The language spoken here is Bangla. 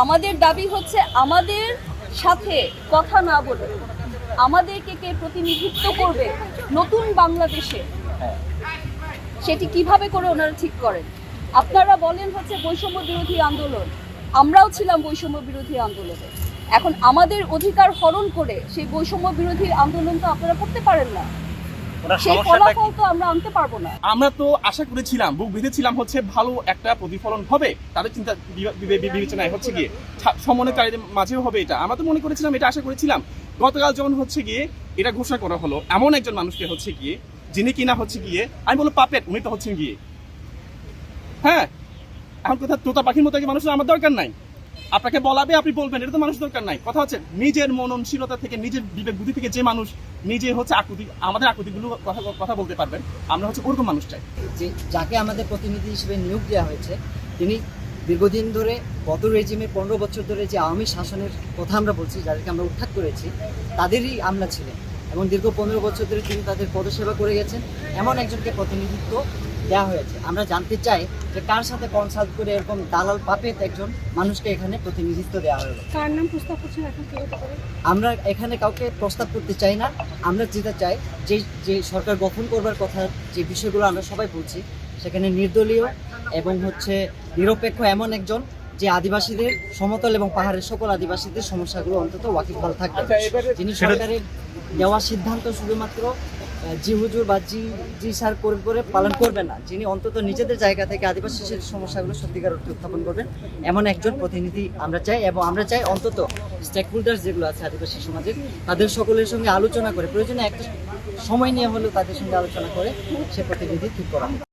আমাদের দাবি হচ্ছে আমাদের সাথে কথা না বলে আমাদেরকে কে প্রতিনিধিত্ব করবে নতুন বাংলাদেশে, সেটি কিভাবে করে ওনারা ঠিক করেন। আপনারা বলেন হচ্ছে বৈষম্য বিরোধী আন্দোলন, আমরাও ছিলাম বৈষম্য বিরোধী আন্দোলনে। এখন আমাদের অধিকার হরণ করে সেই বৈষম্য বিরোধী আন্দোলন তো আপনারা করতে পারেন না, সেই ফলাফল তো আমরা আনতে পারবো না। আমরা তো আশা করেছিলাম, বুক বেঁধেছিলাম হচ্ছে ভালো একটা প্রতিফলন হবে, তাদের চিন্তা বিবেচনায় হচ্ছে গিয়ে সমন্বয়কারীদের মাঝেও হবে। এটা আমরা তো মনে করেছিলাম, এটা আশা করেছিলাম। গতকাল যখন হচ্ছে গিয়ে এটা ঘোষণা করা হলো, এমন একজন মানুষকে হচ্ছে গিয়ে যিনি কিনা হচ্ছে গিয়ে আমি বলবো পাপেট, উনি তো হচ্ছেন গিয়ে হ্যাঁ, এখন কথা তোতা পাখির মতো মানুষের আমার দরকার নাই। আপনাকে বলাবে, আপনি বলবেন, এটা তো মানুষ দরকার নাই। কথা হচ্ছে নিজের মননশীলতা থেকে, নিজের বিবেক বুদ্ধি থেকে যে মানুষ নিজে হচ্ছে আমাদের আকুতিগুলো কথা বলতে পারবেন, আমরা হচ্ছে ওরকম মানুষ চাই। যে যাকে আমাদের প্রতিনিধি হিসেবে নিয়োগ দেওয়া হয়েছে, তিনি দীর্ঘদিন ধরে গত রেজিমে 15 বছর ধরে যে আওয়ামী শাসনের কথা আমরা বলছি, যাদেরকে আমরা উৎখাত করেছি, তাদেরই আমরা ছিলেন এবং দীর্ঘ 15 বছর ধরে তিনি তাদের পদসেবা করে গেছেন। এমন একজনকে প্রতিনিধিত্ব দেওয়া হয়েছে। আমরা জানতে চাই যে কার সাথে কনসাল্ট করে এরকম দালাল পাপেত একজন মানুষকে এখানে প্রতিনিধিত্ব দেওয়া হলো। কার নাম প্রস্তাব করছেন এখন কি হতে পারে? আমরা এখানে কাউকে প্রস্তাব করতে চাই না। আমরা যেটা চাই, যে সরকার গঠন করবার কথা, যে বিষয়গুলো আমরা সবাই বলছি, সেখানে নির্দলীয় এবং হচ্ছে নিরপেক্ষ এমন একজন যে আদিবাসীদের, সমতল এবং পাহাড়ের সকল আদিবাসীদের সমস্যাগুলো অন্তত ওয়াকিবহাল থাকবে, যিনি সরকারের দেওয়া সিদ্ধান্ত শুধুমাত্র জি হুজুর বা জি স্যার করে পালন করবে না, যিনি অন্তত নিজেদের জায়গা থেকে আদিবাসীদের সমস্যাগুলো সত্যিকার অর্থে উত্থাপন করবেন, এমন একজন প্রতিনিধি আমরা চাই। এবং আমরা চাই অন্তত স্টেক হোল্ডার্স যেগুলো আছে আদিবাসী সমাজের, তাদের সকলের সঙ্গে আলোচনা করে, প্রয়োজনে একটা সময় নিয়ে হলেও তাদের সঙ্গে আলোচনা করে সে প্রতিনিধি ঠিক করা হবে।